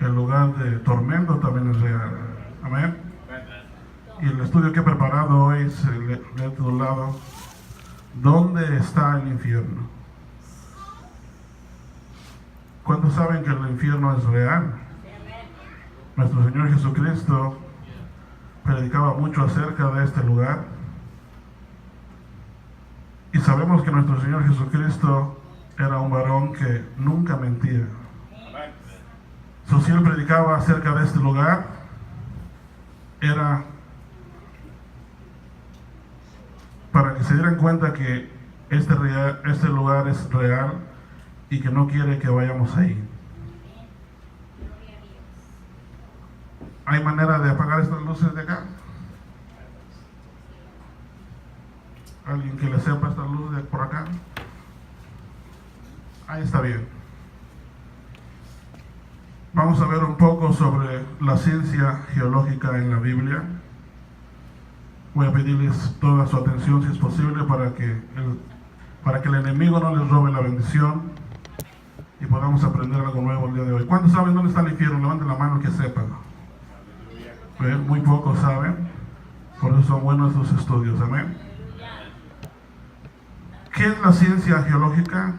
el lugar de tormento también es real. Amén. Y el estudio que he preparado hoy se le he titulado ¿Dónde está el infierno? ¿Cuántos saben que el infierno es real? Nuestro Señor Jesucristo predicaba mucho acerca de este lugar. Y sabemos que nuestro Señor Jesucristo era un varón que nunca mentía. Si él predicaba acerca de este lugar, era para que se dieran cuenta que este lugar es real y que no quiere que vayamos ahí. ¿Hay manera de apagar estas luces de acá? ¿Alguien que le sepa esta luz de por acá? Ahí está bien. Vamos a ver un poco sobre la ciencia geológica en la Biblia. Voy a pedirles toda su atención si es posible para que el enemigo no les robe la bendición y podamos aprender algo nuevo el día de hoy. ¿Cuántos saben dónde está el infierno? Levanten la mano que sepan. Muy pocos saben, por eso son buenos sus estudios. Amén. ¿Qué es la ciencia geológica?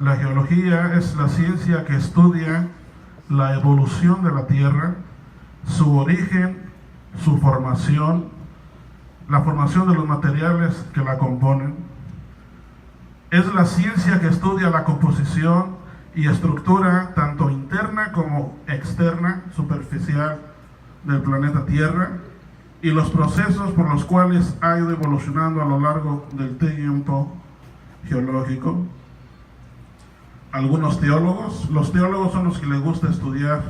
La geología es la ciencia que estudia la evolución de la Tierra, su origen, su formación, la formación de los materiales que la componen. Es la ciencia que estudia la composición y estructura tanto interna como externa, superficial, del planeta Tierra y los procesos por los cuales ha ido evolucionando a lo largo del tiempo geológico. Algunos teólogos, los teólogos son los que les gusta estudiar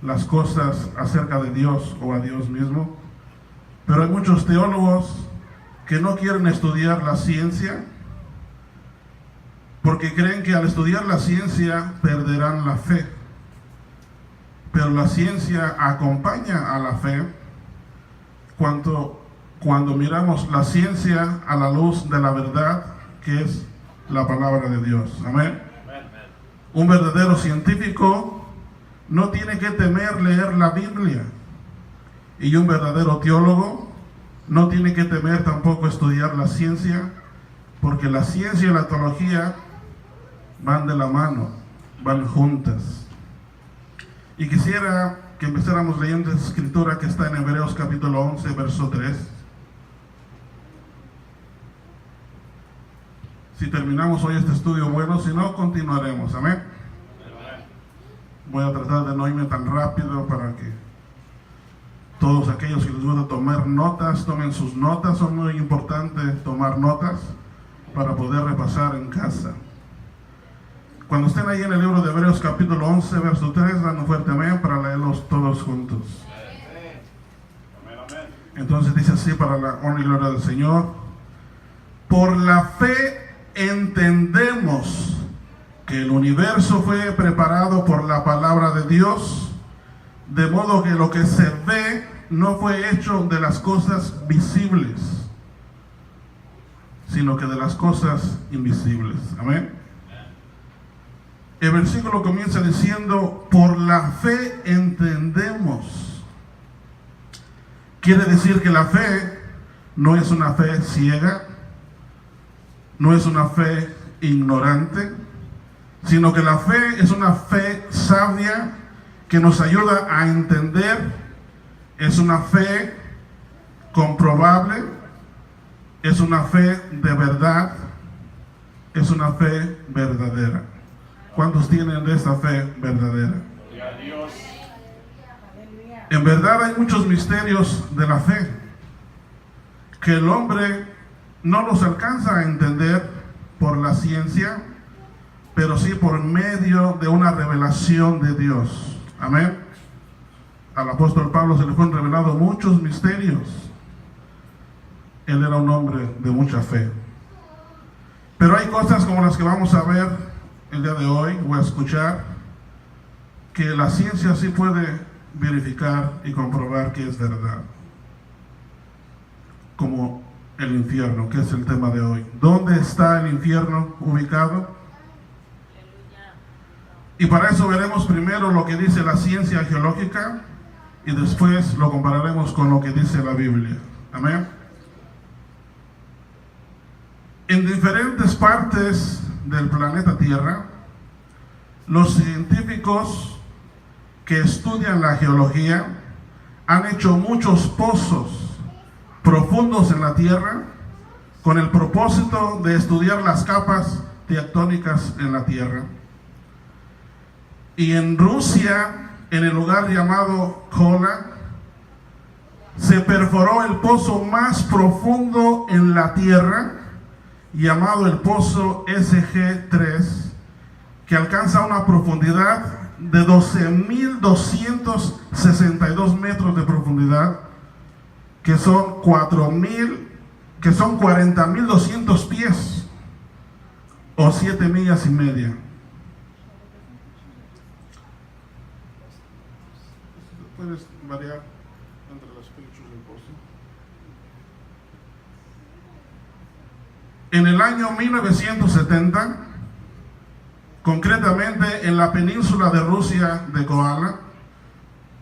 las cosas acerca de Dios o a Dios mismo, pero hay muchos teólogos que no quieren estudiar la ciencia porque creen que al estudiar la ciencia perderán la fe. Pero la ciencia acompaña a la fe cuando miramos la ciencia a la luz de la verdad, que es la palabra de Dios. Amén. Un verdadero científico no tiene que temer leer la Biblia. Y un verdadero teólogo no tiene que temer tampoco estudiar la ciencia, porque la ciencia y la teología van de la mano, van juntas. Y quisiera que empezáramos leyendo esa escritura que está en Hebreos capítulo 11, verso 3. Si terminamos hoy este estudio, bueno, si no, continuaremos. Amén. Voy a tratar de no irme tan rápido para que todos aquellos que les gusta tomar notas, tomen sus notas. Son muy importantes tomar notas para poder repasar en casa. Cuando estén ahí en el libro de Hebreos capítulo 11, verso 3, dan un fuerte amén para leerlos todos juntos. Entonces dice así, para la honra y gloria del Señor: por la fe entendemos que el universo fue preparado por la palabra de Dios, de modo que lo que se ve no fue hecho de las cosas visibles, sino que de las cosas invisibles. Amén. El versículo comienza diciendo, por la fe entendemos. Quiere decir que la fe no es una fe ciega, no es una fe ignorante, sino que la fe es una fe sabia que nos ayuda a entender, es una fe comprobable, es una fe de verdad, es una fe verdadera. ¿Cuántos tienen de esta fe verdadera? En verdad hay muchos misterios de la fe que el hombre no los alcanza a entender por la ciencia, pero sí por medio de una revelación de Dios. Amén. Al apóstol Pablo se le fueron revelados muchos misterios. Él era un hombre de mucha fe. Pero hay cosas como las que vamos a ver el día de hoy, voy a escuchar, que la ciencia sí puede verificar y comprobar que es verdad. Como el infierno, que es el tema de hoy. ¿Dónde está el infierno ubicado? Y para eso veremos primero lo que dice la ciencia geológica y después lo compararemos con lo que dice la Biblia. Amén. En diferentes partes del planeta Tierra, los científicos que estudian la geología han hecho muchos pozos profundos en la Tierra con el propósito de estudiar las capas tectónicas en la Tierra. Y en Rusia, en el lugar llamado Kola, se perforó el pozo más profundo en la Tierra, llamado el pozo SG3, que alcanza una profundidad de 12.262 metros de profundidad, que son 40.200 pies o 7 millas y media. Puedes variar entre los pechos del pozo. En el año 1970, concretamente en la península de Rusia de Kola,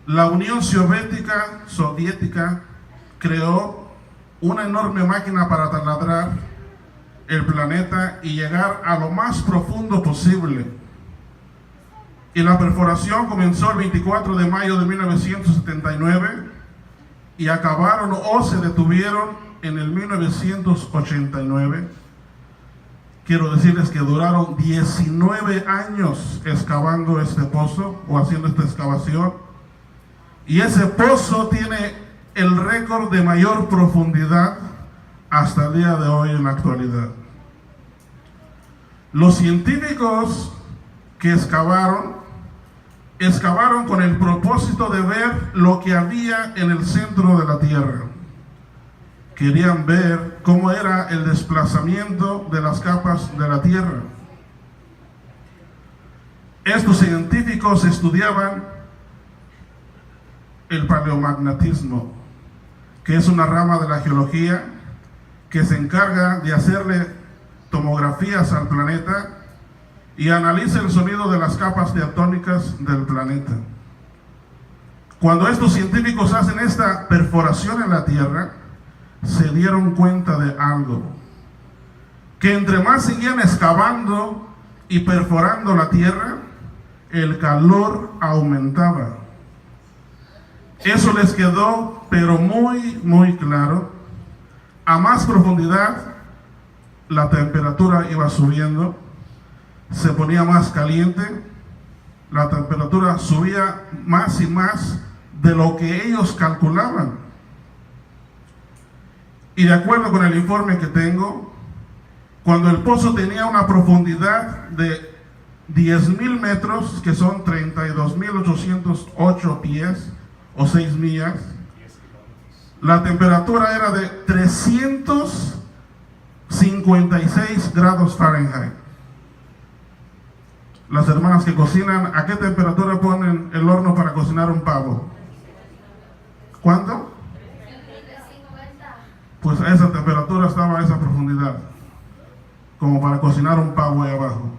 la Unión Soviética creó una enorme máquina para taladrar el planeta y llegar a lo más profundo posible. Y la perforación comenzó el 24 de mayo de 1979 y acabaron o se detuvieron en el 1989. Quiero decirles que duraron 19 años excavando este pozo o haciendo esta excavación. Y ese pozo tiene el récord de mayor profundidad hasta el día de hoy en la actualidad. Los científicos que excavaron con el propósito de ver lo que había en el centro de la Tierra. Querían ver cómo era el desplazamiento de las capas de la Tierra. Estos científicos estudiaban el paleomagnetismo, que es una rama de la geología que se encarga de hacerle tomografías al planeta y analiza el sonido de las capas tectónicas del planeta. Cuando estos científicos hacen esta perforación en la Tierra, se dieron cuenta de algo, que entre más seguían excavando y perforando la Tierra, el calor aumentaba. Eso les quedó pero muy claro. A más profundidad, la temperatura iba subiendo, se ponía más caliente, la temperatura subía más y más de lo que ellos calculaban. Y de acuerdo con el informe que tengo, cuando el pozo tenía una profundidad de 10.000 metros, que son 32.808 pies o 6 millas, la temperatura era de 356 grados Fahrenheit. Las hermanas que cocinan, ¿a qué temperatura ponen el horno para cocinar un pavo? ¿Cuánto? Pues a esa temperatura estaba a esa profundidad, como para cocinar un pavo ahí abajo.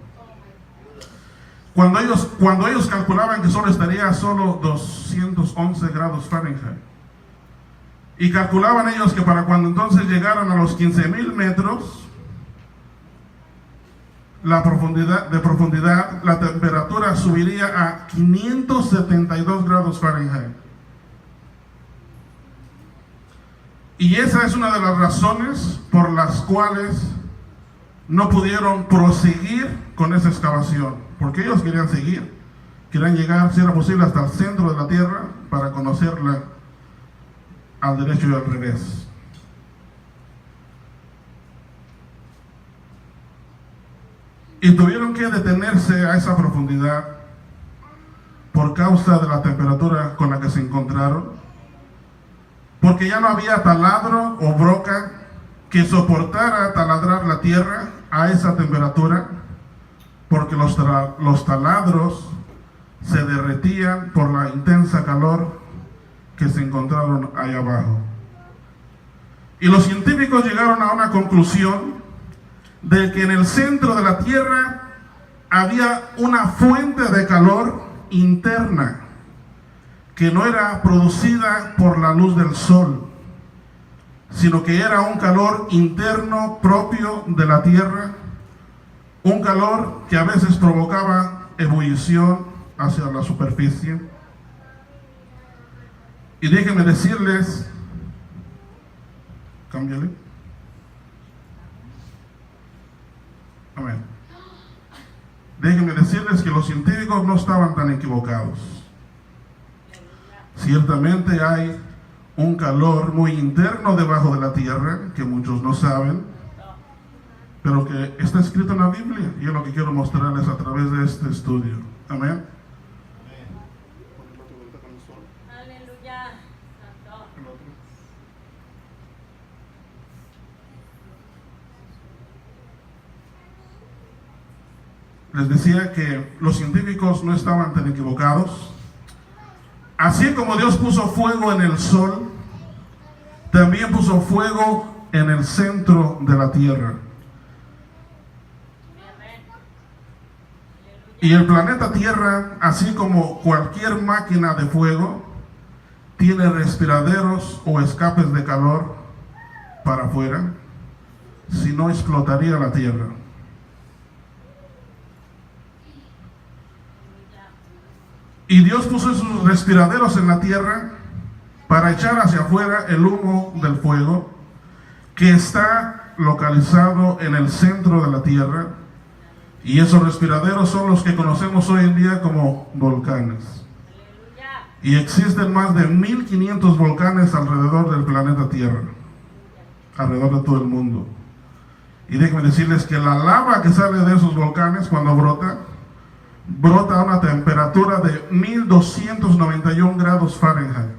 Cuando ellos calculaban que solo estaría solo 211 grados Fahrenheit, y calculaban ellos que para cuando entonces llegaran a los 15.000 metros de profundidad, la temperatura subiría a 572 grados Fahrenheit. Y esa es una de las razones por las cuales no pudieron proseguir con esa excavación, porque ellos querían seguir, querían llegar, si era posible, hasta el centro de la Tierra para conocerla al derecho y al revés. Y tuvieron que detenerse a esa profundidad por causa de la temperatura con la que se encontraron, porque ya no había taladro o broca que soportara taladrar la tierra a esa temperatura, porque los taladros se derretían por la intensa calor que se encontraron ahí abajo. Y los científicos llegaron a una conclusión de que en el centro de la Tierra había una fuente de calor interna que no era producida por la luz del sol, sino que era un calor interno propio de la tierra, un calor que a veces provocaba ebullición hacia la superficie. Y déjenme decirles, cámbiale. Amén. Déjenme decirles que los científicos no estaban tan equivocados. Ciertamente hay un calor muy interno debajo de la tierra, que muchos no saben, pero que está escrito en la Biblia, y es lo que quiero mostrarles a través de este estudio. Amén. Aleluya. Les decía que los científicos no estaban tan equivocados. Así como Dios puso fuego en el sol, también puso fuego en el centro de la tierra. Y el planeta Tierra, así como cualquier máquina de fuego, tiene respiraderos o escapes de calor para afuera, si no explotaría la Tierra. Y Dios puso esos respiraderos en la tierra para echar hacia afuera el humo del fuego, que está localizado en el centro de la tierra, y esos respiraderos son los que conocemos hoy en día como volcanes. Y existen más de 1500 volcanes alrededor del planeta Tierra, alrededor de todo el mundo. Y déjenme decirles que la lava que sale de esos volcanes cuando brota a una temperatura de 1291 grados Fahrenheit.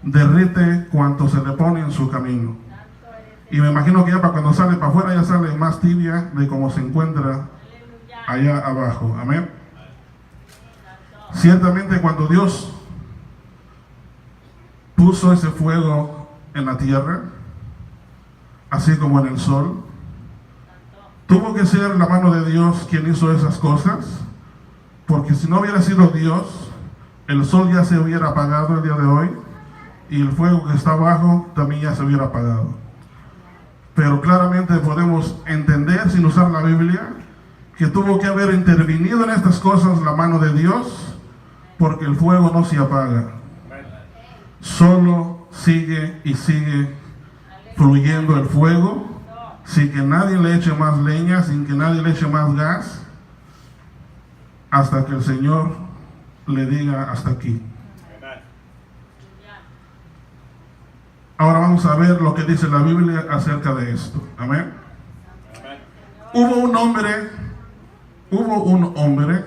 Derrite cuanto se le pone en su camino. Y me imagino que ya para cuando sale para afuera ya sale más tibia de como se encuentra allá abajo. Amén. Ciertamente cuando Dios puso ese fuego en la tierra, así como en el sol, tuvo que ser la mano de Dios quien hizo esas cosas, porque si no hubiera sido Dios, el sol ya se hubiera apagado el día de hoy, y el fuego que está abajo también ya se hubiera apagado. Pero claramente podemos entender, sin usar la Biblia, que tuvo que haber intervenido en estas cosas la mano de Dios, porque el fuego no se apaga. Solo sigue y sigue fluyendo el fuego, sin que nadie le eche más leña, sin que nadie le eche más gas, hasta que el Señor le diga hasta aquí. Ahora vamos a ver lo que dice la Biblia acerca de esto. Amén. Hubo un hombre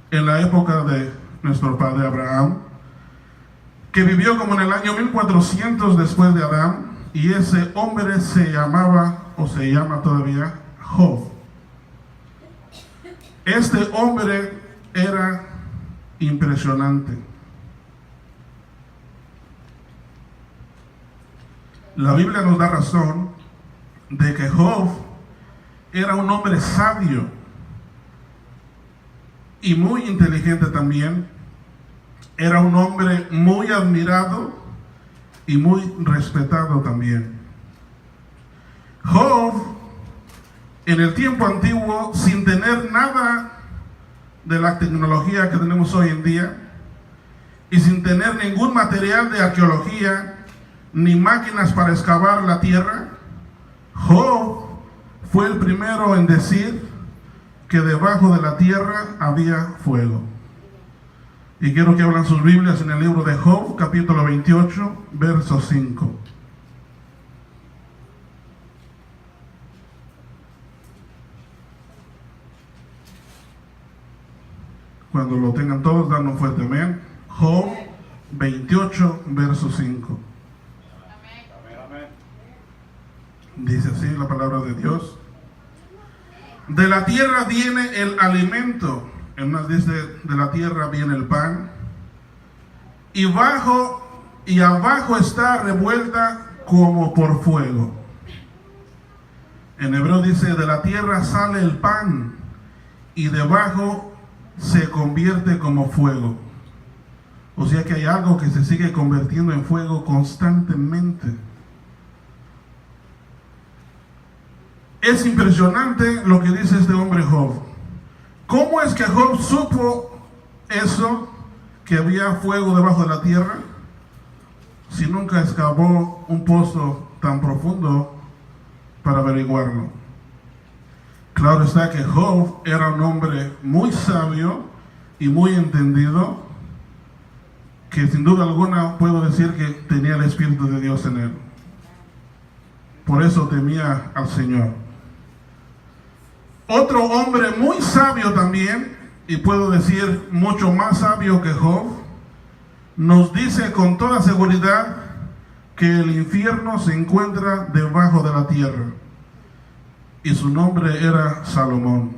en la época de nuestro padre Abraham, que vivió como en el año 1400 después de Adán, y ese hombre se llamaba, o se llama todavía, Job. Este hombre era impresionante. La Biblia nos da razón de que Job era un hombre sabio y muy inteligente también. Era un hombre muy admirado y muy respetado también. Job, en el tiempo antiguo, sin tener nada de la tecnología que tenemos hoy en día, y sin tener ningún material de arqueología, ni máquinas para excavar la tierra, Job fue el primero en decir que debajo de la tierra había fuego. Y quiero que abran sus Biblias en el libro de Job, capítulo 28, verso 5. Cuando lo tengan todos, dan un fuerte amén. Job 28, verso 5. Dice así la palabra de Dios: de la tierra viene el alimento. En unas dice, de la tierra viene el pan, y abajo está revuelta como por fuego. En hebreo dice, de la tierra sale el pan, y debajo se convierte como fuego. O sea que hay algo que se sigue convirtiendo en fuego constantemente. Es impresionante lo que dice este hombre Job. ¿Cómo es que Job supo eso, que había fuego debajo de la tierra, si nunca excavó un pozo tan profundo para averiguarlo? Claro está que Job era un hombre muy sabio y muy entendido, que sin duda alguna puedo decir que tenía el Espíritu de Dios en él. Por eso temía al Señor. Otro hombre muy sabio también, y puedo decir mucho más sabio que Job, nos dice con toda seguridad que el infierno se encuentra debajo de la tierra. Y su nombre era Salomón.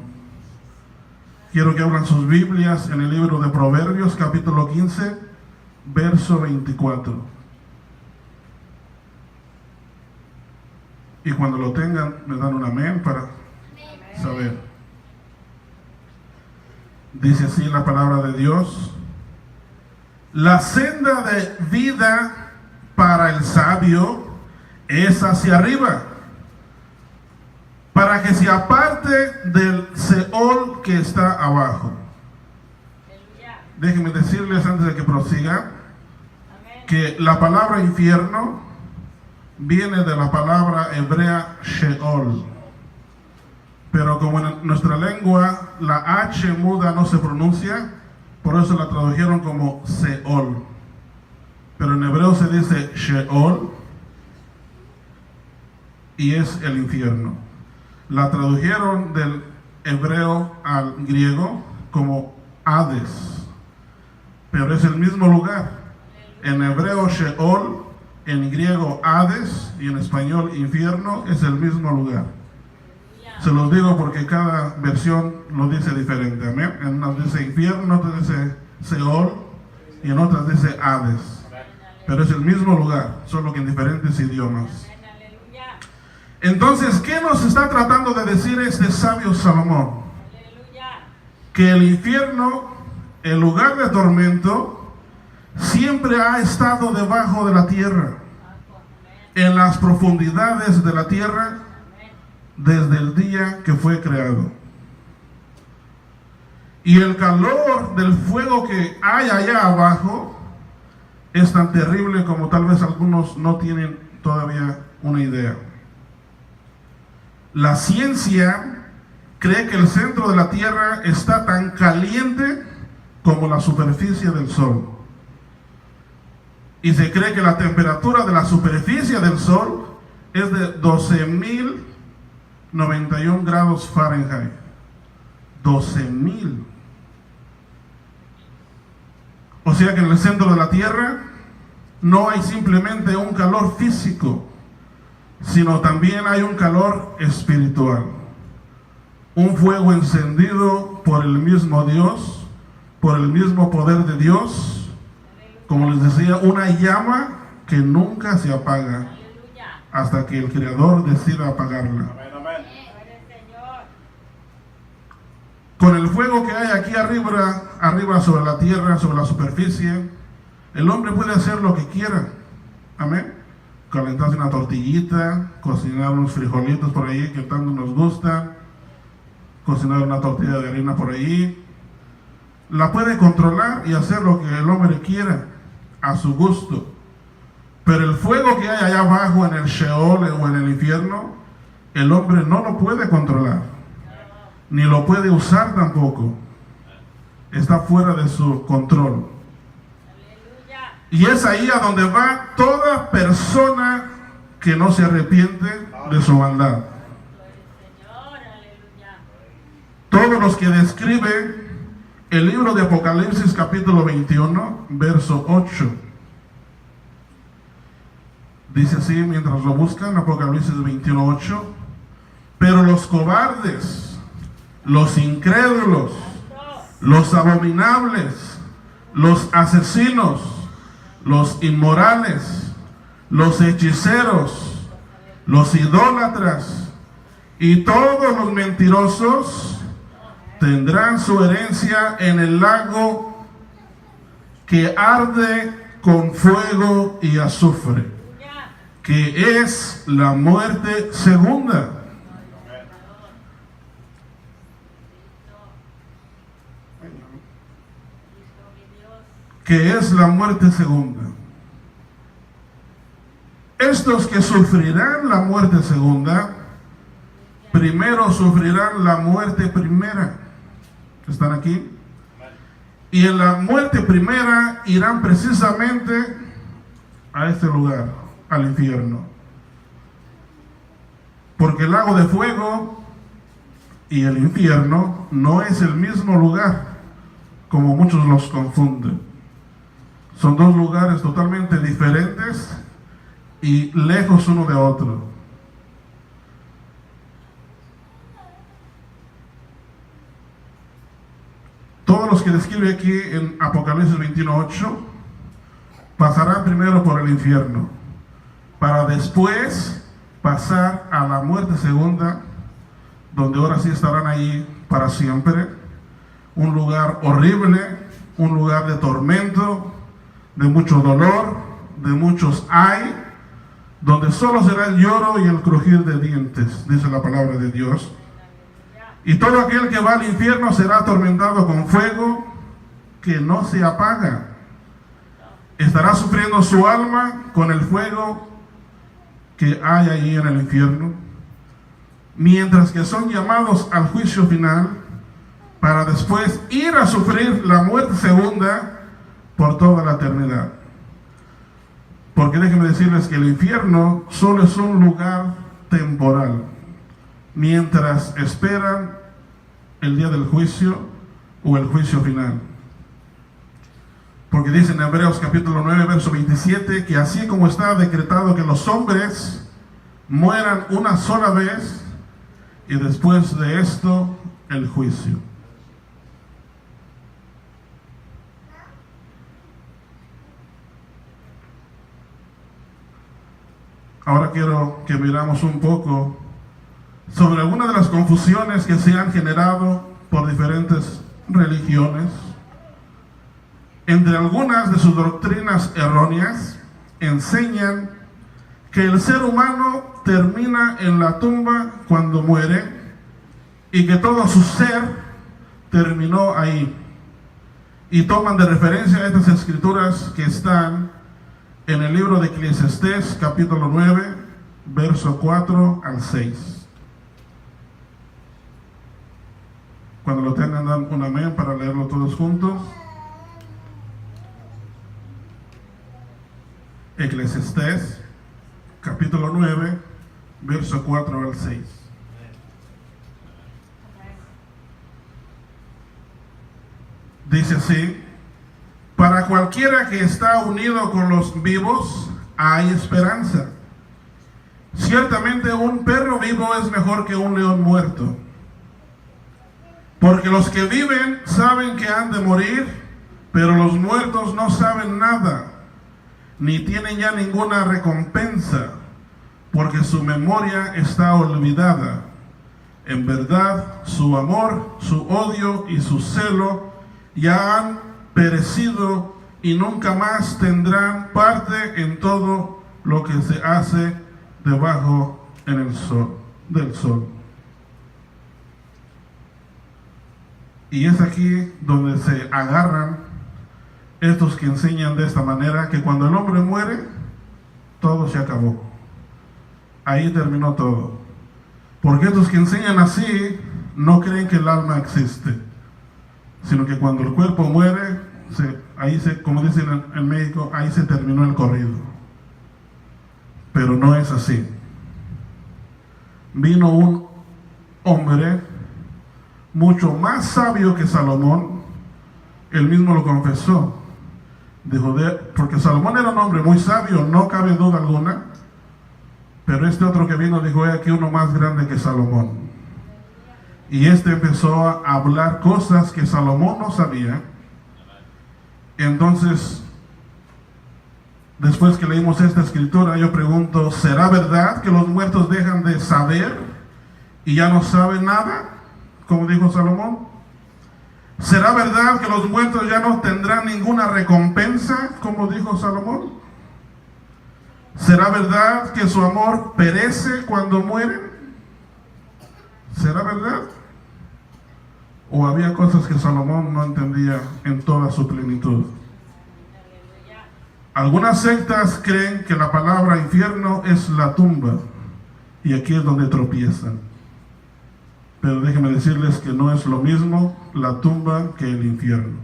Quiero que abran sus Biblias en el libro de Proverbios, capítulo 15, verso 24. Y cuando lo tengan, me dan un amén para saber. Dice así la palabra de Dios: la senda de vida para el sabio es hacia arriba, para que se aparte del Seol que está abajo. Déjenme decirles antes de que prosiga que la palabra infierno viene de la palabra hebrea Sheol, pero como en nuestra lengua la H muda no se pronuncia, por eso la tradujeron como Seol, pero en hebreo se dice Sheol y es el infierno. La tradujeron del hebreo al griego como Hades, pero es el mismo lugar. En hebreo Sheol, en griego Hades y en español infierno es el mismo lugar. Se los digo porque cada versión lo dice diferente. Amén. En unas dice infierno, en otras dice Seol y en otras dice Hades. Pero es el mismo lugar, solo que en diferentes idiomas. Entonces, ¿qué nos está tratando de decir este sabio Salomón? Que el infierno, el lugar de tormento, siempre ha estado debajo de la tierra, en las profundidades de la tierra, desde el día que fue creado. Y el calor del fuego que hay allá abajo es tan terrible como tal vez algunos no tienen todavía una idea. La ciencia cree que el centro de la tierra está tan caliente como la superficie del sol. Y se cree que la temperatura de la superficie del sol es de 12.091 grados Fahrenheit. 12.000. O sea que en el centro de la tierra no hay simplemente un calor físico, sino también hay un calor espiritual. Un fuego encendido por el mismo Dios, por el mismo poder de Dios. Como les decía, una llama que nunca se apaga hasta que el Creador decida apagarla. Con el fuego que hay aquí arriba sobre la tierra, sobre la superficie, el hombre puede hacer lo que quiera. Amén. Calentarse una tortillita, cocinar unos frijolitos por ahí que tanto nos gusta, cocinar una tortilla de harina por ahí. La puede controlar y hacer lo que el hombre quiera, a su gusto. Pero el fuego que hay allá abajo en el Sheol o en el infierno, el hombre no lo puede controlar, ni lo puede usar tampoco. Está fuera de su control. Y es ahí a donde va toda persona que no se arrepiente de su maldad. Todos los que describe el libro de Apocalipsis capítulo 21, verso 8. Dice así, mientras lo buscan, Apocalipsis 21, 8. Pero los cobardes, los incrédulos, los abominables, los asesinos, los inmorales, los hechiceros, los idólatras y todos los mentirosos tendrán su herencia en el lago que arde con fuego y azufre, que es la muerte segunda. Que es la muerte segunda. Estos que sufrirán la muerte segunda, primero sufrirán la muerte primera. ¿Están aquí? Y en la muerte primera irán precisamente a este lugar, al infierno. Porque el lago de fuego y el infierno no es el mismo lugar, como muchos los confunden. Son dos lugares totalmente diferentes y lejos uno de otro. Todos los que describe aquí en Apocalipsis 21:8 pasarán primero por el infierno, para después pasar a la muerte segunda, donde ahora sí estarán ahí para siempre. Un lugar horrible, un lugar de tormento, de mucho dolor, de muchos ay, donde solo será el lloro y el crujir de dientes, dice la palabra de Dios. Y todo aquel que va al infierno será atormentado con fuego que no se apaga. Estará sufriendo su alma con el fuego que hay allí en el infierno, mientras que son llamados al juicio final para después ir a sufrir la muerte segunda por toda la eternidad. Porque déjenme decirles que el infierno solo es un lugar temporal, mientras esperan el día del juicio o el juicio final. Porque dice en Hebreos capítulo 9, verso 27, que así como está decretado que los hombres mueran una sola vez, y después de esto el juicio. Ahora quiero que miramos un poco sobre algunas de las confusiones que se han generado por diferentes religiones. Entre algunas de sus doctrinas erróneas, enseñan que el ser humano termina en la tumba cuando muere y que todo su ser terminó ahí. Y toman de referencia estas escrituras que están en el libro de Eclesiastés, capítulo 9, verso 4 al 6. Cuando lo tengan, dan un amén para leerlo todos juntos. Eclesiastés, capítulo 9, verso 4 al 6. Dice así: para cualquiera que está unido con los vivos, hay esperanza. Ciertamente un perro vivo es mejor que un león muerto. Porque los que viven saben que han de morir, pero los muertos no saben nada, ni tienen ya ninguna recompensa, porque su memoria está olvidada. En verdad, su amor, su odio y su celo ya han perecido y nunca más tendrán parte en todo lo que se hace debajo del sol. Y es aquí donde se agarran estos que enseñan de esta manera, que cuando el hombre muere, todo se acabó. Ahí terminó todo. Porque estos que enseñan así no creen que el alma existe, sino que cuando el cuerpo muere, como dicen en México, ahí se terminó el corrido. Pero no es así. Vino un hombre mucho más sabio que Salomón. Él mismo lo confesó. Dijo, porque Salomón era un hombre muy sabio, no cabe duda alguna. Pero este otro que vino dijo, aquí uno más grande que Salomón. Y este empezó a hablar cosas que Salomón no sabía. Entonces, después que leímos esta escritura, yo pregunto, ¿será verdad que los muertos dejan de saber y ya no saben nada? Como dijo Salomón. ¿Será verdad que los muertos ya no tendrán ninguna recompensa, como dijo Salomón? ¿Será verdad que su amor perece cuando mueren? ¿Será verdad? ¿O había cosas que Salomón no entendía en toda su plenitud? Algunas sectas creen que la palabra infierno es la tumba, y aquí es donde tropiezan. Pero déjenme decirles que no es lo mismo la tumba que el infierno.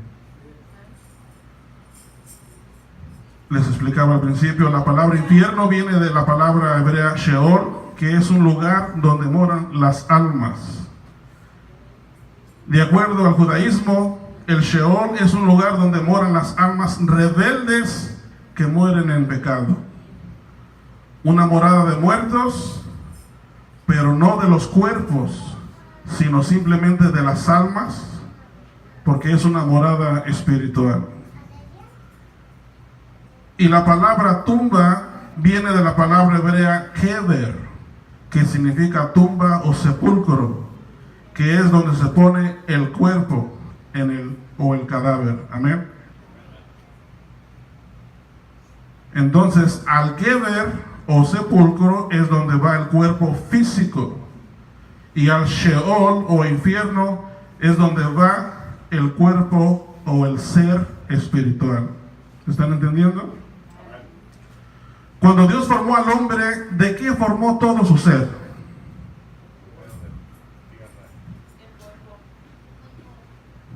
Les explicaba al principio, la palabra infierno viene de la palabra hebrea Sheol, que es un lugar donde moran las almas. De acuerdo al judaísmo, el Sheol es un lugar donde moran las almas rebeldes que mueren en pecado. Una morada de muertos, pero no de los cuerpos, sino simplemente de las almas, porque es una morada espiritual. Y la palabra tumba viene de la palabra hebrea kever, que significa tumba o sepulcro, que es donde se pone el cuerpo o el cadáver. Amén. Entonces, al kever o sepulcro es donde va el cuerpo físico, y al Sheol o infierno es donde va el cuerpo o el ser espiritual. ¿Están entendiendo? Cuando Dios formó al hombre, ¿de qué formó todo su ser?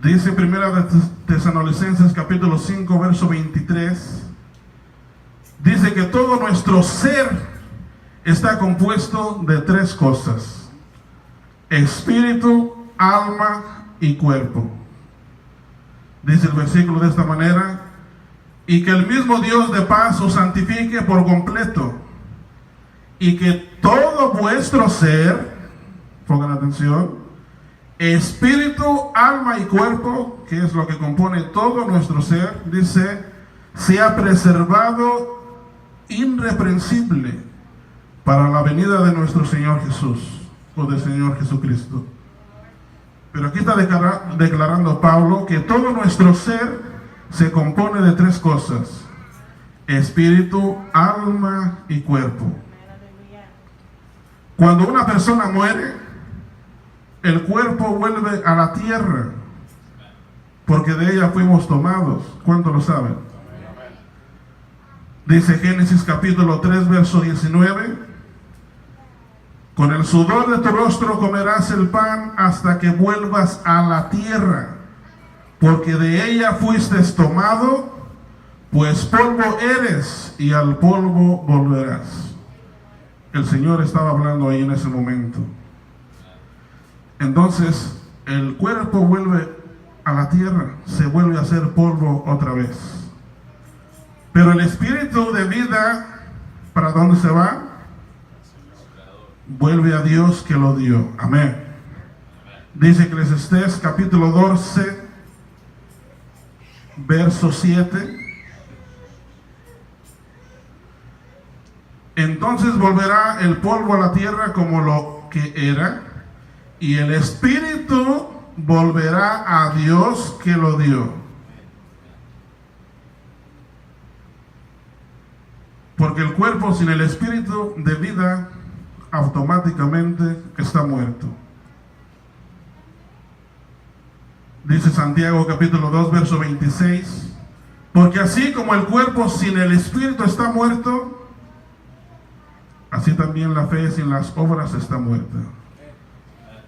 Dice Primera de Tesalonicenses capítulo 5 verso 23. Dice que todo nuestro ser está compuesto de tres cosas: espíritu, alma y cuerpo. Dice el versículo de esta manera: y que el mismo Dios de paz os santifique por completo, y que todo vuestro ser, pongan atención, espíritu, alma y cuerpo, que es lo que compone todo nuestro ser, dice, sea preservado irreprensible para la venida de nuestro Señor Jesús, o del Señor Jesucristo. Pero aquí está declarando Pablo que todo nuestro ser se compone de tres cosas: espíritu, alma y cuerpo. Cuando una persona muere, el cuerpo vuelve a la tierra, porque de ella fuimos tomados. ¿Cuántos lo saben? Dice Génesis capítulo 3 verso 19: con el sudor de tu rostro comerás el pan hasta que vuelvas a la tierra, porque de ella fuiste tomado, pues polvo eres y al polvo volverás. El Señor estaba hablando ahí en ese momento. Entonces, el cuerpo vuelve a la tierra, se vuelve a hacer polvo otra vez. Pero el espíritu de vida, ¿para dónde se va? Vuelve a Dios que lo dio. Amén. Dice Eclesiastés capítulo 12 verso 7: entonces volverá el polvo a la tierra como lo que era, y el espíritu volverá a Dios que lo dio. Porque el cuerpo sin el espíritu de vida automáticamente está muerto. Dice Santiago capítulo 2 verso 26: porque así como el cuerpo sin el espíritu está muerto, así también la fe sin las obras está muerta.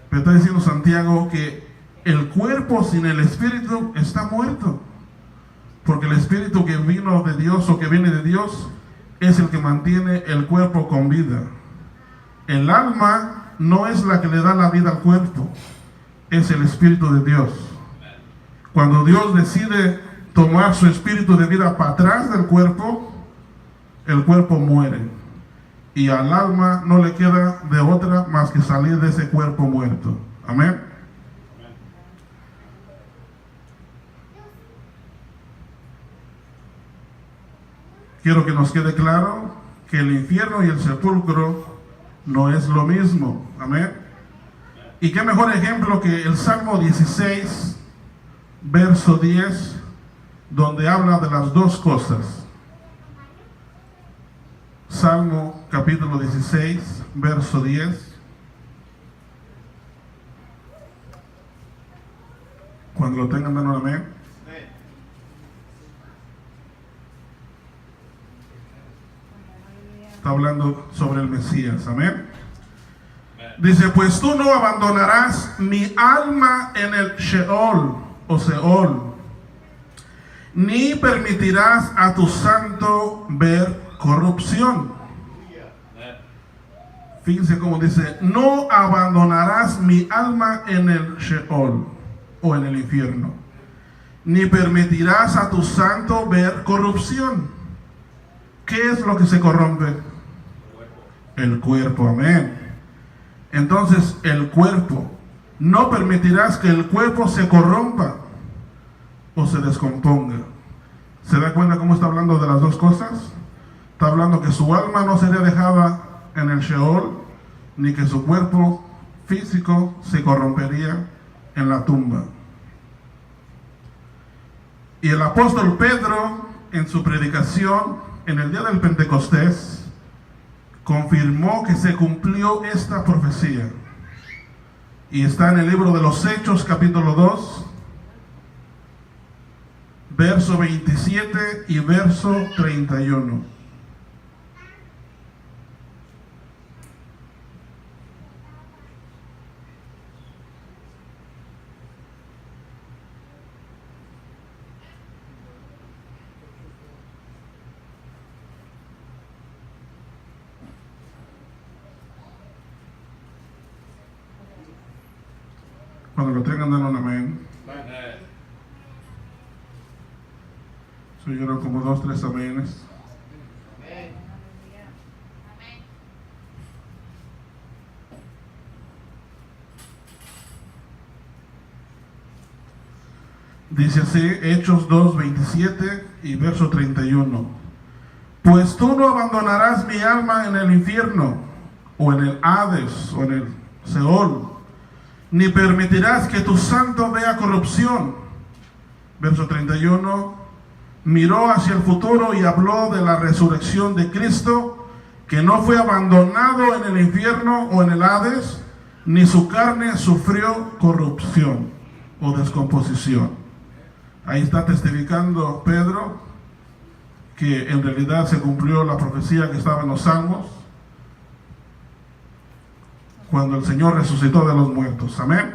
Pero está diciendo Santiago que el cuerpo sin el espíritu está muerto, porque el espíritu que vino de Dios o que viene de Dios es el que mantiene el cuerpo con vida. El alma no es la que le da la vida al cuerpo, es el espíritu de Dios. Cuando Dios decide tomar su espíritu de vida para atrás del cuerpo, el cuerpo muere, y al alma no le queda de otra más que salir de ese cuerpo muerto. Amén. Quiero que nos quede claro que el infierno y el sepulcro no es lo mismo. Amén. Y qué mejor ejemplo que el Salmo 16, verso 10, donde habla de las dos cosas. Salmo capítulo 16, verso 10. Cuando lo tengan, dan un amén. Está hablando sobre el Mesías, amén. Dice, pues tú no abandonarás mi alma en el Sheol o Seol, ni permitirás a tu santo ver corrupción. Fíjense cómo dice, no abandonarás mi alma en el Sheol o en el infierno, ni permitirás a tu santo ver corrupción. ¿Qué es lo que se corrompe? El cuerpo, amén. Entonces, el cuerpo, no permitirás que el cuerpo se corrompa o se descomponga. ¿Se da cuenta cómo está hablando de las dos cosas? Está hablando que su alma no sería dejada en el Sheol, ni que su cuerpo físico se corrompería en la tumba. Y el apóstol Pedro, en su predicación en el día del Pentecostés, confirmó que se cumplió esta profecía. Y está en el libro de los Hechos, capítulo 2, verso 27 y verso 31. Cuando lo tengan, dan un amén. Se oyeron como 2, 3 aménes. Dice así, Hechos 2, 27 y verso 31. Pues tú no abandonarás mi alma en el infierno, o en el Hades, o en el Seol, ni permitirás que tu santo vea corrupción. Verso 31, miró hacia el futuro y habló de la resurrección de Cristo, que no fue abandonado en el infierno o en el Hades, ni su carne sufrió corrupción o descomposición. Ahí está testificando Pedro que en realidad se cumplió la profecía que estaba en los Salmos, cuando el Señor resucitó de los muertos. Amén.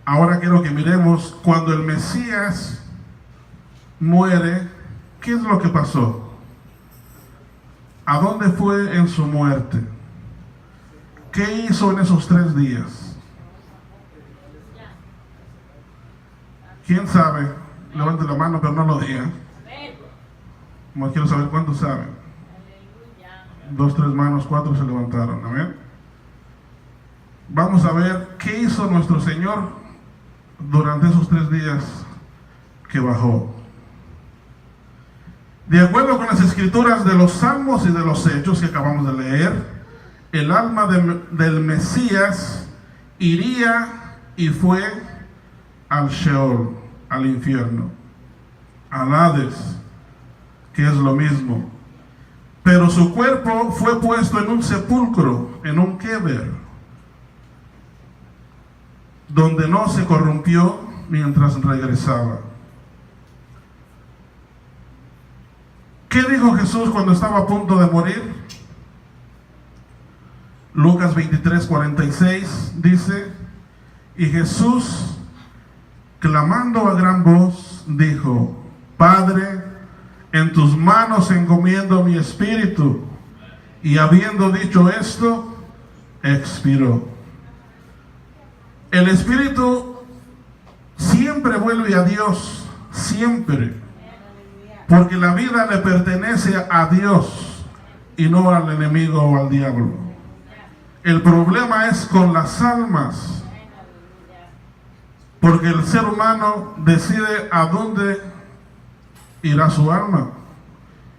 Ahora quiero que miremos cuando el Mesías muere, ¿qué es lo que pasó? ¿A dónde fue en su muerte? ¿Qué hizo en esos 3 días? ¿Quién sabe? Levante la mano, pero no lo diga. Como quiero saber cuántos saben. 2, 3 manos, 4 se levantaron. Amén. Vamos a ver qué hizo nuestro Señor durante esos 3 días que bajó. De acuerdo con las escrituras de los Salmos y de los Hechos que acabamos de leer, el alma del Mesías iría y fue al Sheol, al infierno, al Hades, que es lo mismo. Pero su cuerpo fue puesto en un sepulcro, en un kever, donde no se corrompió mientras regresaba. ¿Qué dijo Jesús cuando estaba a punto de morir? Lucas 23, 46 dice, y Jesús, clamando a gran voz, dijo, Padre, en tus manos encomiendo mi espíritu. Y habiendo dicho esto, expiró. El espíritu siempre vuelve a Dios, siempre. Porque la vida le pertenece a Dios y no al enemigo o al diablo. El problema es con las almas. Porque el ser humano decide a dónde irá su alma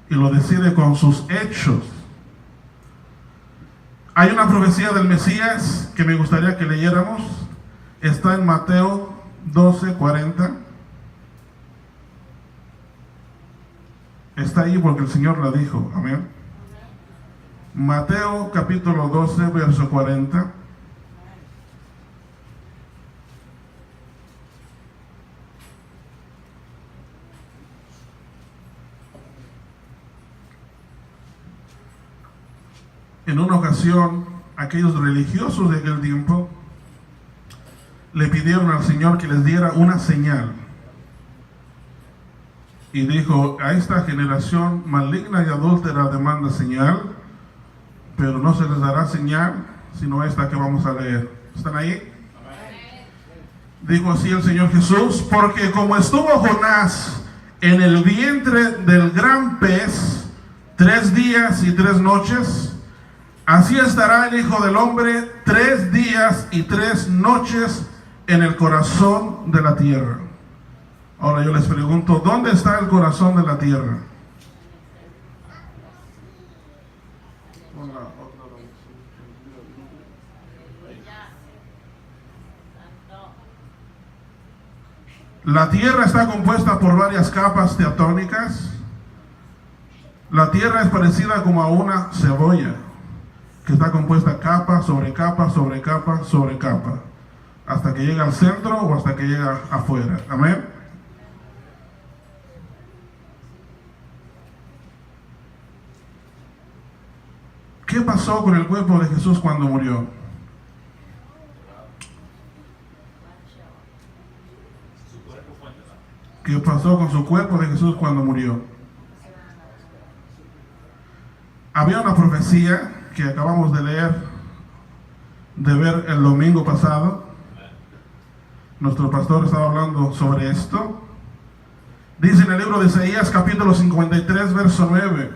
y lo decide con sus hechos. Hay una profecía del Mesías que me gustaría que leyéramos. Está en Mateo 12:40. Está ahí porque el Señor la dijo. Amén. Mateo capítulo 12, verso 40. En una ocasión, aquellos religiosos de aquel tiempo le pidieron al Señor que les diera una señal. Y dijo: a esta generación maligna y adúltera demanda señal, pero no se les dará señal sino esta que vamos a leer. ¿Están ahí? Dijo así el Señor Jesús: porque como estuvo Jonás en el vientre del gran pez 3 días y 3 noches, así estará el Hijo del Hombre 3 días y 3 noches en el corazón de la tierra. Ahora yo les pregunto, ¿dónde está el corazón de la tierra? La tierra está compuesta por varias capas tectónicas. La tierra es parecida como a una cebolla, que está compuesta capa sobre capa sobre capa sobre capa, hasta que llega al centro o hasta que llega afuera. Amén. ¿Qué pasó con el cuerpo de Jesús cuando murió? ¿Qué pasó con su cuerpo de Jesús cuando murió? Había una profecía que acabamos de leer, de ver el domingo pasado. Nuestro pastor estaba hablando sobre esto. Dice en el libro de Isaías capítulo 53 verso 9: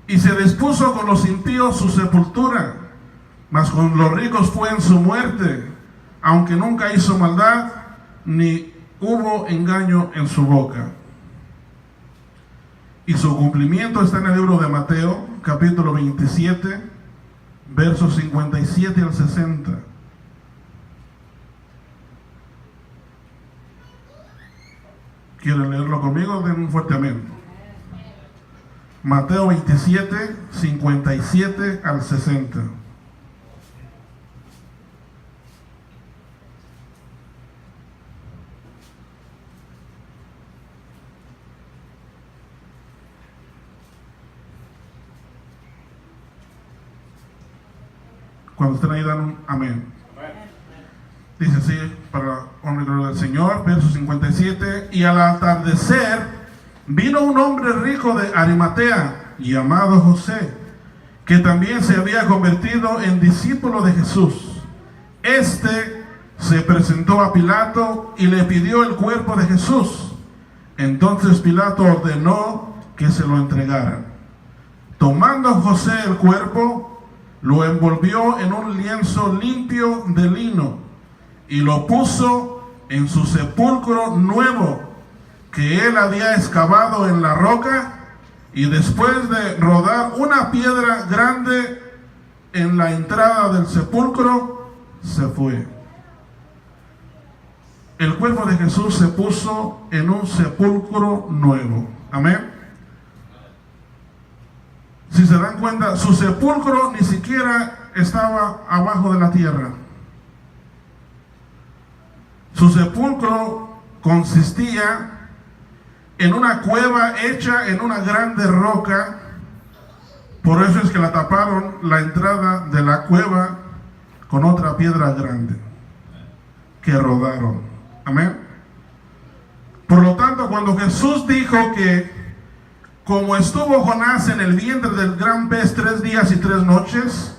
y se dispuso con los impíos su sepultura, mas con los ricos fue en su muerte, aunque nunca hizo maldad, ni hubo engaño en su boca. Y su cumplimiento está en el libro de Mateo capítulo 27 versos 57 al 60. ¿Quieren leerlo conmigo? Den un fuerte amén. Mateo 27, 57 al 60. Cuando estén ahí dan un amén. Dice así, para honra y gloria del Señor, verso 57. Y al atardecer vino un hombre rico de Arimatea, llamado José, que también se había convertido en discípulo de Jesús. Este se presentó a Pilato y le pidió el cuerpo de Jesús. Entonces Pilato ordenó que se lo entregaran. Tomando José el cuerpo, lo envolvió en un lienzo limpio de lino y lo puso en su sepulcro nuevo que él había excavado en la roca, y después de rodar una piedra grande en la entrada del sepulcro, se fue. El cuerpo de Jesús se puso en un sepulcro nuevo. Amén. Si se dan cuenta, su sepulcro ni siquiera estaba abajo de la tierra. Su sepulcro consistía en una cueva hecha en una grande roca. Por eso es que la taparon la entrada de la cueva con otra piedra grande que rodaron. Amén. Por lo tanto, cuando Jesús dijo que como estuvo Jonás en el vientre del gran pez 3 días y 3 noches,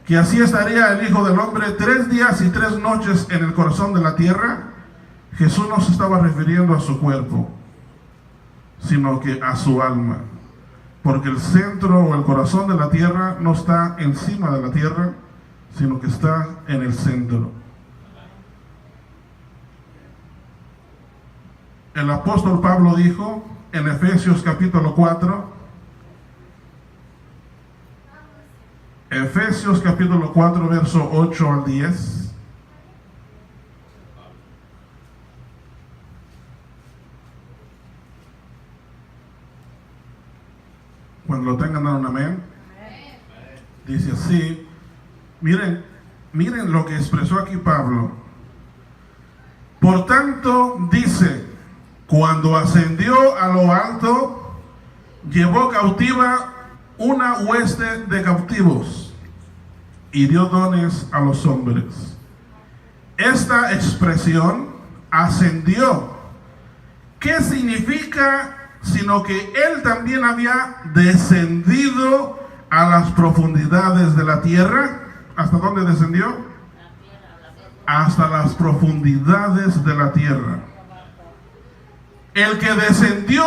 que así estaría el Hijo del Hombre 3 días y 3 noches en el corazón de la tierra, Jesús no se estaba refiriendo a su cuerpo, sino que a su alma. Porque el centro o el corazón de la tierra no está encima de la tierra, sino que está en el centro. El apóstol Pablo dijo en Efesios capítulo 4, Efesios capítulo 4 verso 8 al 10. Cuando lo tengan, dan un amén. Dice así. Miren lo que expresó aquí Pablo. Por tanto, dice, cuando ascendió a lo alto, llevó cautiva una hueste de cautivos y dio dones a los hombres. Esta expresión, ascendió, ¿qué significa? Sino que él también había descendido a las profundidades de la tierra. ¿Hasta dónde descendió? Hasta las profundidades de la tierra. El que descendió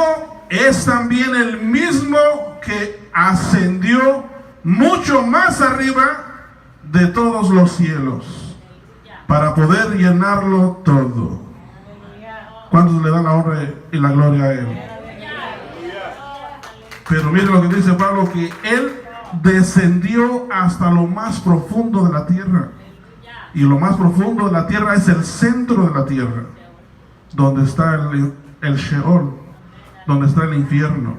es también el mismo que ascendió mucho más arriba de todos los cielos para poder llenarlo todo. ¿Cuántos le dan la honra y la gloria a él? Pero mire lo que dice Pablo, que él descendió hasta lo más profundo de la tierra. Y lo más profundo de la tierra es el centro de la tierra, donde está el Sheol, donde está el infierno.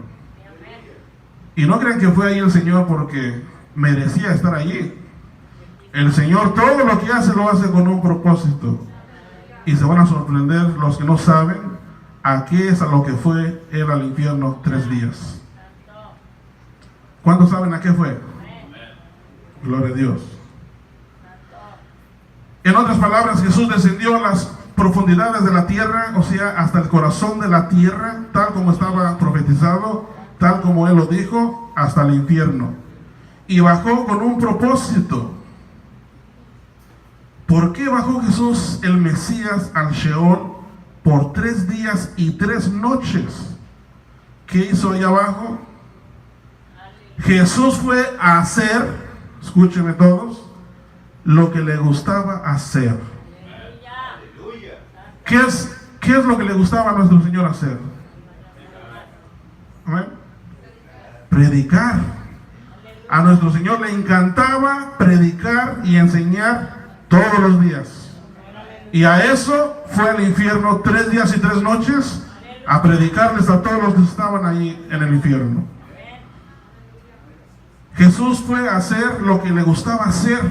Y no crean que fue ahí el Señor porque merecía estar allí. El Señor todo lo que hace lo hace con un propósito. Y se van a sorprender los que no saben a qué es a lo que fue él al infierno 3 días. ¿Cuántos saben a qué fue? Gloria a Dios. En otras palabras, Jesús descendió a las profundidades de la tierra, o sea, hasta el corazón de la tierra, tal como estaba profetizado, tal como él lo dijo, hasta el infierno. Y bajó con un propósito. ¿Por qué bajó Jesús, el Mesías, al Sheol por 3 días y 3 noches? ¿Qué hizo allá abajo? Jesús fue a hacer, escúchenme todos, lo que le gustaba hacer. ¿Qué es lo que le gustaba a nuestro Señor hacer? ¿Amén? Predicar. A nuestro Señor le encantaba predicar y enseñar todos los días. Y a eso fue al infierno 3 días y 3 noches a predicarles a todos los que estaban ahí en el infierno. Jesús fue a hacer lo que le gustaba hacer.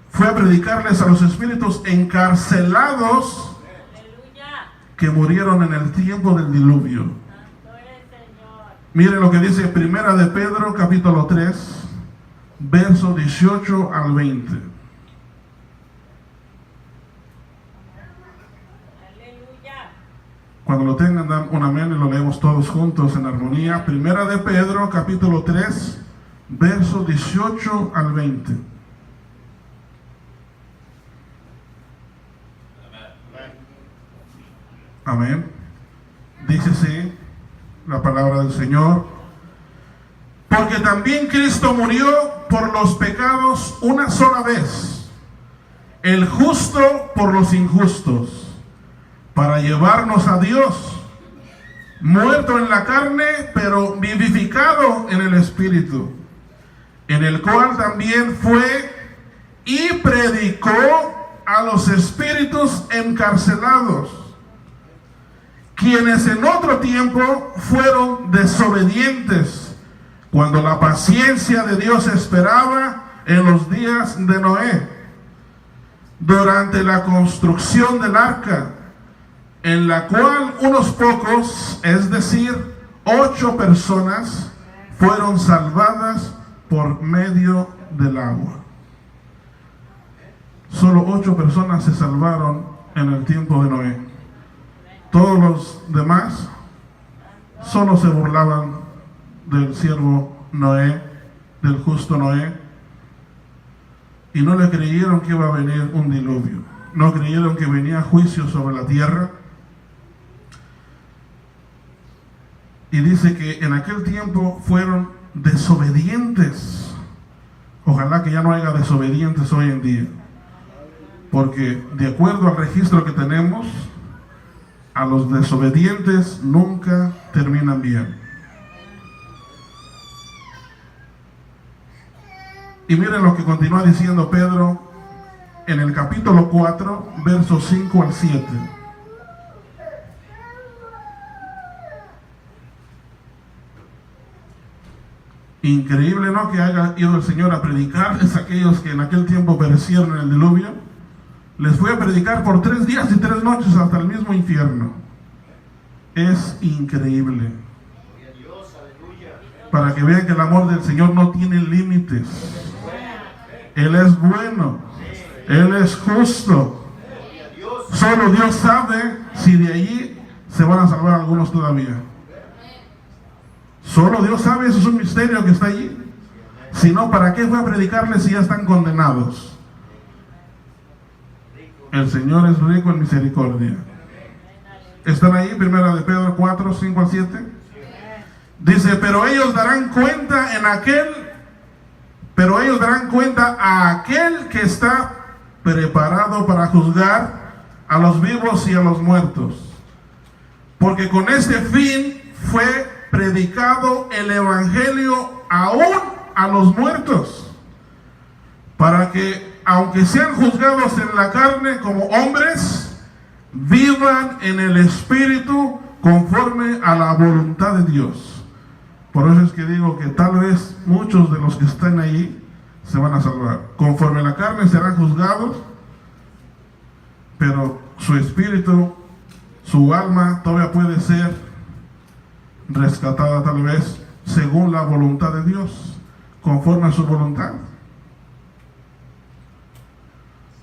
Fue a predicarles a los espíritus encarcelados que murieron en el tiempo del diluvio. Miren lo que dice Primera de Pedro, capítulo 3, verso 18 al 20. Cuando lo tengan, dan un amén y lo leemos todos juntos en armonía. Primera de Pedro, capítulo 3, verso 18 al 20. Amén. Dice así la palabra del Señor. Porque también Cristo murió por los pecados una sola vez, el justo por los injustos, para llevarnos a Dios, muerto en la carne, pero vivificado en el Espíritu, en el cual también fue y predicó a los espíritus encarcelados, quienes en otro tiempo fueron desobedientes, cuando la paciencia de Dios esperaba en los días de Noé, durante la construcción del arca, en la cual unos pocos, es decir, 8 personas, fueron salvadas por medio del agua. Solo 8 personas se salvaron en el tiempo de Noé. Todos los demás solo se burlaban del siervo Noé, del justo Noé, y no le creyeron que iba a venir un diluvio. No creyeron que venía juicio sobre la tierra. Y dice que en aquel tiempo fueron desobedientes. Ojalá que ya no haya desobedientes hoy en día. Porque de acuerdo al registro que tenemos, a los desobedientes nunca terminan bien. Y miren lo que continúa diciendo Pedro en el capítulo 4, versos 5 al 7. Increíble, ¿no? Que haya ido el Señor a predicarles a aquellos que en aquel tiempo perecieron en el diluvio. Les fue a predicar por 3 días y 3 noches hasta el mismo infierno. Es increíble. Para que vean que el amor del Señor no tiene límites. Él es bueno. Él es justo. Solo Dios sabe si de allí se van a salvar algunos todavía. Solo Dios sabe, eso es un misterio que está allí. Si no, ¿para qué fue a predicarles si ya están condenados? El Señor es rico en misericordia. ¿Están ahí? Primera de Pedro 4, 5 al 7. Dice, pero ellos darán cuenta a aquel que está preparado para juzgar a los vivos y a los muertos. Porque con este fin fue predicado el evangelio aún a los muertos, para que, aunque sean juzgados en la carne como hombres, vivan en el espíritu conforme a la voluntad de Dios. Por eso es que digo que tal vez muchos de los que están ahí se van a salvar. Conforme a la carne serán juzgados, pero su espíritu, su alma todavía puede ser rescatada tal vez según la voluntad de Dios, conforme a su voluntad.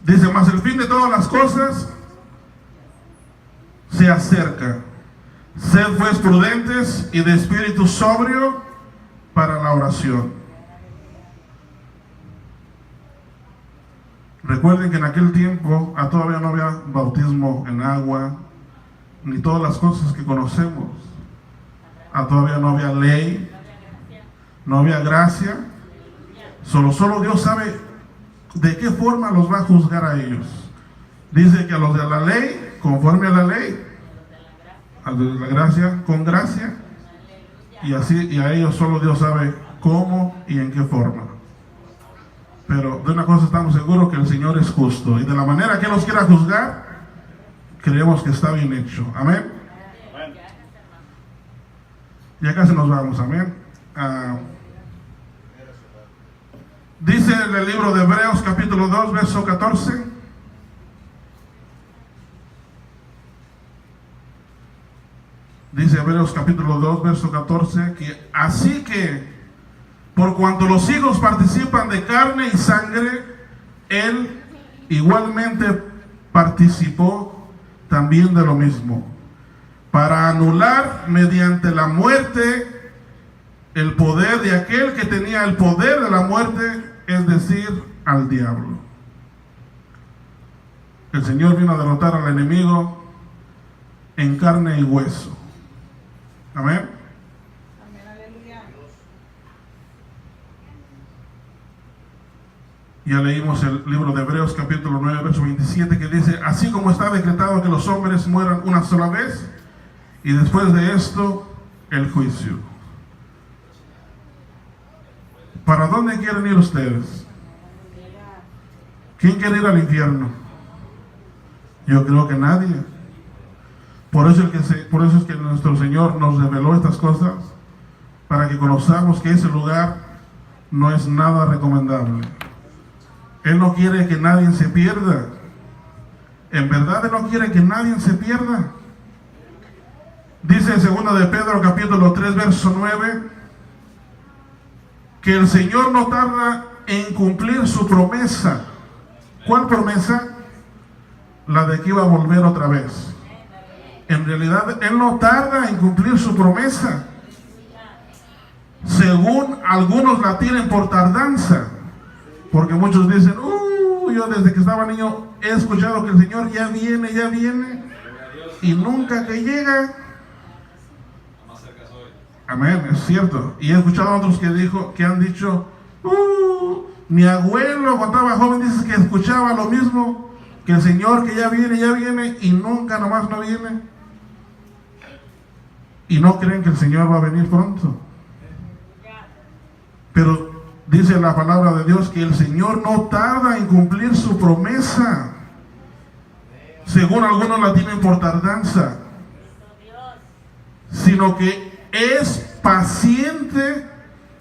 Dice, mas el fin de todas las cosas se acerca. Sed pues prudentes y de espíritu sobrio para la oración. Recuerden que en aquel tiempo todavía no había bautismo en agua, ni todas las cosas que conocemos. Todavía no había ley, no había gracia. Solo Dios sabe de qué forma los va a juzgar a ellos. Dice que a los de la ley, conforme a la ley, a los de la gracia, con gracia, y así, y a ellos solo Dios sabe cómo y en qué forma. Pero de una cosa estamos seguros, que el Señor es justo, y de la manera que los quiera juzgar, creemos que está bien hecho. Amén. Ya casi nos vamos, amén. Dice en el libro de Hebreos capítulo 2, verso 14. Dice Hebreos capítulo 2, verso 14, que así que, por cuanto los hijos participan de carne y sangre, Él igualmente participó también de lo mismo, para anular mediante la muerte el poder de aquel que tenía el poder de la muerte, es decir, al diablo. El Señor vino a derrotar al enemigo en carne y hueso. Amén. Amén, aleluya. Ya leímos el libro de Hebreos capítulo 9, verso 27, que dice, así como está decretado que los hombres mueran una sola vez, y después de esto, el juicio. ¿Para dónde quieren ir ustedes? ¿Quién quiere ir al infierno? Yo creo que nadie. Por eso es que nuestro Señor nos reveló estas cosas, para que conozcamos que ese lugar no es nada recomendable. Él no quiere que nadie se pierda. En verdad Él no quiere que nadie se pierda. Dice en 2 de Pedro capítulo 3, verso 9, que el Señor no tarda en cumplir su promesa. ¿Cuál promesa? La de que iba a volver otra vez. En realidad Él no tarda en cumplir su promesa. Según algunos la tienen por tardanza, porque muchos dicen, yo desde que estaba niño he escuchado que el Señor ya viene, y nunca que llega. Amén, es cierto. Y he escuchado a otros que han dicho, mi abuelo cuando estaba joven dice que escuchaba lo mismo, que el Señor que ya viene, y nunca nomás no viene. Y no creen que el Señor va a venir pronto. Pero dice la palabra de Dios que el Señor no tarda en cumplir su promesa. Según algunos la tienen por tardanza, sino que es paciente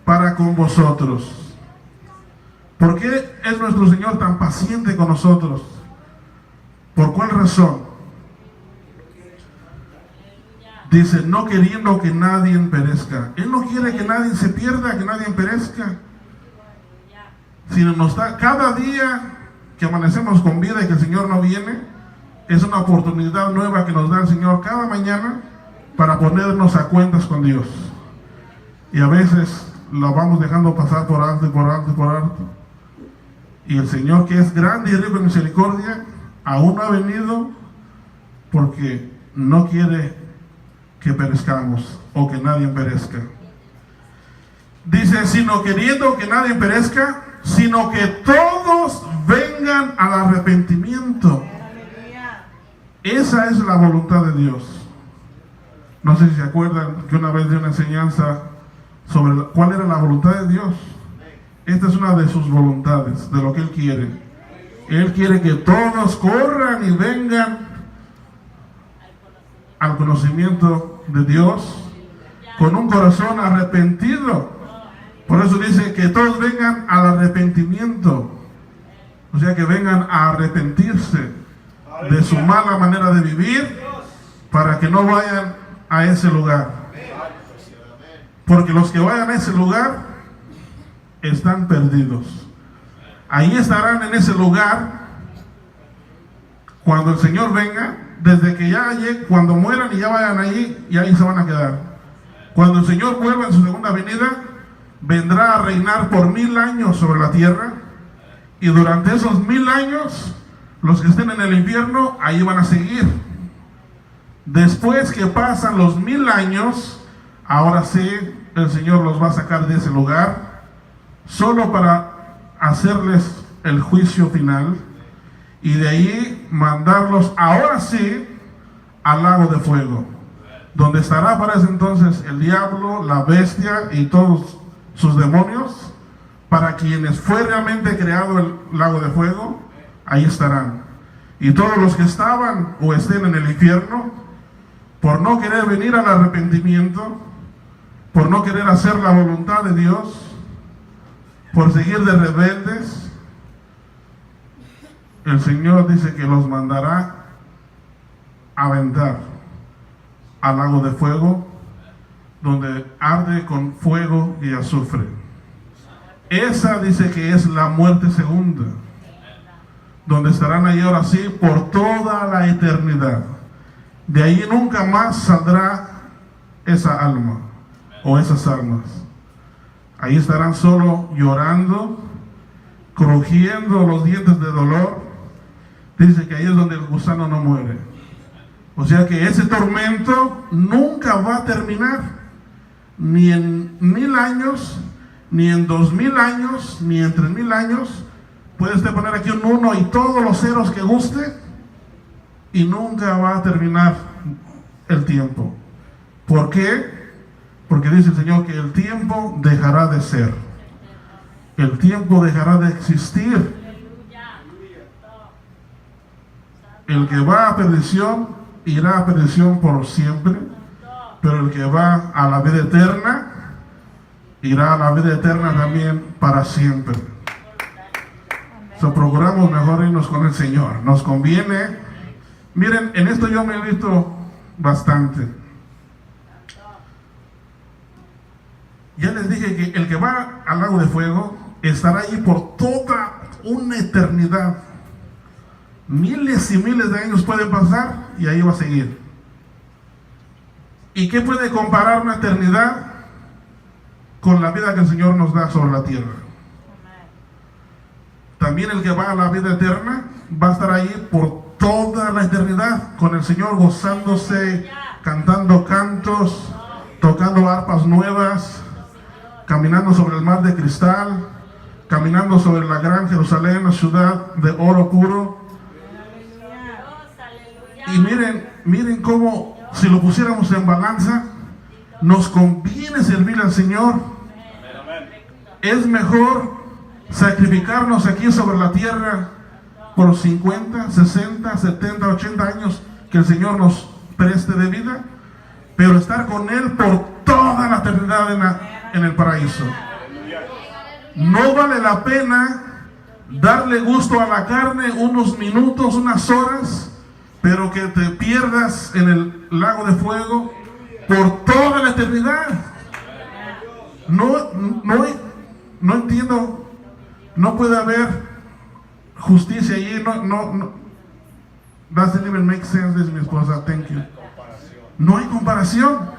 para con vosotros. ¿Por qué es nuestro Señor tan paciente con nosotros? ¿Por cuál razón? Dice, no queriendo que nadie perezca. Él no quiere que nadie se pierda, que nadie perezca. Sino nos da, cada día que amanecemos con vida y que el Señor no viene, es una oportunidad nueva que nos da el Señor cada mañana para ponernos a cuentas con Dios. Y a veces lo vamos dejando pasar por alto y por alto y por alto. Y el Señor, que es grande y rico en misericordia, aún no ha venido porque no quiere que perezcamos o que nadie perezca. Dice, sino queriendo que nadie perezca, sino que todos vengan al arrepentimiento. Esa es la voluntad de Dios. No sé si se acuerdan que una vez di una enseñanza sobre cuál era la voluntad de Dios. Esta es una de sus voluntades, de lo que Él quiere. Él quiere que todos corran y vengan al conocimiento de Dios con un corazón arrepentido. Por eso dice que todos vengan al arrepentimiento. O sea, que vengan a arrepentirse de su mala manera de vivir para que no vayan a ese lugar. Porque los que vayan a ese lugar están perdidos. Ahí estarán en ese lugar cuando el Señor venga, desde que ya llegue, cuando mueran y ya vayan allí, y ahí se van a quedar. Cuando el Señor vuelva en su segunda venida, vendrá a reinar por 1000 años sobre la tierra, y durante esos 1000 años, los que estén en el infierno, ahí van a seguir. Después que pasan los 1000 años, ahora sí, el Señor los va a sacar de ese lugar, solo para hacerles el juicio final, y de ahí mandarlos, ahora sí, al lago de fuego, donde estará para ese entonces el diablo, la bestia y todos sus demonios. Para quienes fue realmente creado el lago de fuego, ahí estarán. Y todos los que estaban o estén en el infierno, por no querer venir al arrepentimiento, por no querer hacer la voluntad de Dios, por seguir de rebeldes, el Señor dice que los mandará a aventar al lago de fuego, donde arde con fuego y azufre. Esa dice que es la muerte segunda, donde estarán ahí ahora sí por toda la eternidad. De ahí nunca más saldrá esa alma o esas almas. Ahí estarán solo llorando, crujiendo los dientes de dolor. Dice que ahí es donde el gusano no muere. O sea que ese tormento nunca va a terminar, ni en 1000 años, ni en 2000 años, ni en 3000 años. Puede usted poner aquí un 1 y todos los ceros que guste, y nunca va a terminar el tiempo. ¿Por qué? Porque dice el Señor que el tiempo dejará de ser. El tiempo dejará de existir. El que va a perdición, irá a perdición por siempre. Pero el que va a la vida eterna, irá a la vida eterna también para siempre. So, procuramos mejor irnos con el Señor. Nos conviene. Miren, en esto yo me he visto bastante. Ya les dije que el que va al lago de fuego estará allí por toda una eternidad. Miles y miles de años pueden pasar y ahí va a seguir. ¿Y qué puede comparar una eternidad con la vida que el Señor nos da sobre la tierra? También el que va a la vida eterna va a estar ahí por toda la eternidad con el Señor, gozándose, cantando cantos, tocando arpas nuevas, caminando sobre el mar de cristal, caminando sobre la gran Jerusalén, la ciudad de oro puro. Y miren cómo, si lo pusiéramos en balanza, nos conviene servir al Señor. Es mejor sacrificarnos aquí sobre la tierra por 50, 60, 70, 80 años que el Señor nos preste de vida, pero estar con Él por toda la eternidad en el paraíso. No vale la pena darle gusto a la carne unos minutos, unas horas, pero que te pierdas en el lago de fuego por toda la eternidad. No entiendo, no puede haber justicia allí, no. Doesn't even make sense, dice mi esposa, thank you. No hay comparación.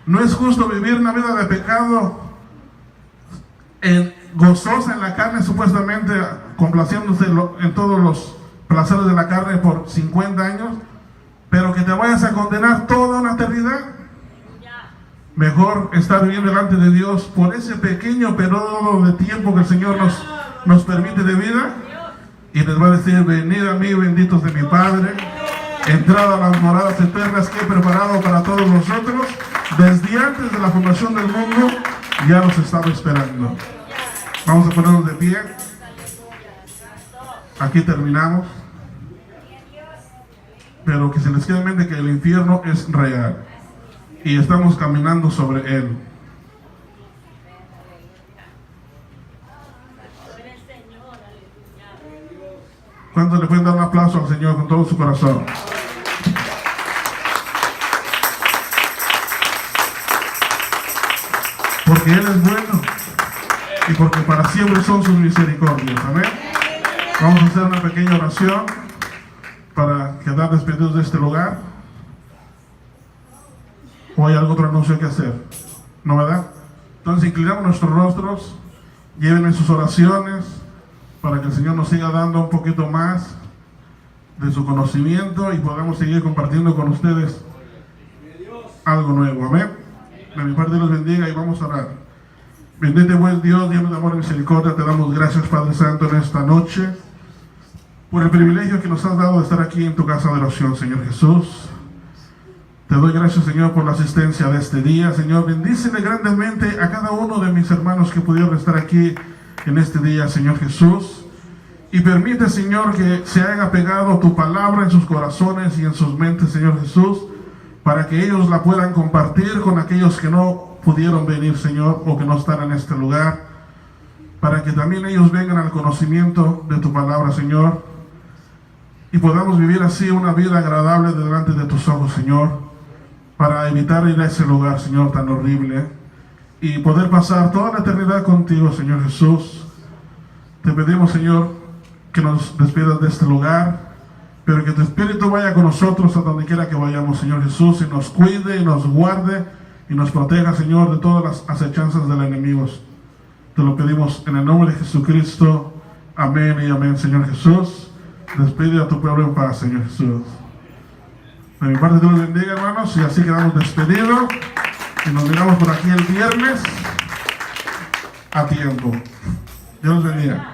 No es justo vivir una vida de pecado gozosa en la carne, supuestamente complaciéndose en todos los placeres de la carne por 50 años, pero que te vayas a condenar toda una eternidad. Mejor estar viviendo delante de Dios por ese pequeño periodo de tiempo que el Señor nos permite de vida, y les va a decir: venid a mí, benditos de mi Padre, entrad a las moradas eternas que he preparado para todos nosotros. Desde antes de la fundación del mundo ya nos estaba esperando. Vamos a ponernos de pie. Aquí terminamos. Pero que se les quede en mente que el infierno es real y estamos caminando sobre él. ¿Cuántos le pueden dar un aplauso al Señor con todo su corazón? Porque Él es bueno y porque para siempre son sus misericordias. Amén. Vamos a hacer una pequeña oración para quedar despedidos de este lugar. ¿O hay algún otro anuncio que hacer? ¿No, verdad? Entonces inclinamos nuestros rostros, llévenme sus oraciones para que el Señor nos siga dando un poquito más de su conocimiento y podamos seguir compartiendo con ustedes algo nuevo. Amén. De mi parte, Dios los bendiga y vamos a orar. Bendito buen Dios, Dios de amor y misericordia, te damos gracias, Padre Santo, en esta noche por el privilegio que nos has dado de estar aquí en tu casa de oración, Señor Jesús. Te doy gracias, Señor, por la asistencia de este día. Señor, bendícele grandemente a cada uno de mis hermanos que pudieron estar aquí en este día, Señor Jesús. Y permite, Señor, que se haya pegado tu palabra en sus corazones y en sus mentes, Señor Jesús, para que ellos la puedan compartir con aquellos que no pudieron venir, Señor, o que no están en este lugar, para que también ellos vengan al conocimiento de tu palabra, Señor, y podamos vivir así una vida agradable delante de tus ojos, Señor, para evitar ir a ese lugar, Señor, tan horrible, y poder pasar toda la eternidad contigo, Señor Jesús. Te pedimos, Señor, que nos despidas de este lugar, pero que tu Espíritu vaya con nosotros a donde quiera que vayamos, Señor Jesús, y nos cuide y nos guarde y nos proteja, Señor, de todas las acechanzas del enemigo. Te lo pedimos en el nombre de Jesucristo. Amén y amén, Señor Jesús. Despide a tu pueblo en paz, Señor Jesús. De mi parte, Dios los bendiga, hermanos, y así quedamos despedidos y nos miramos por aquí el viernes a tiempo. Dios los bendiga.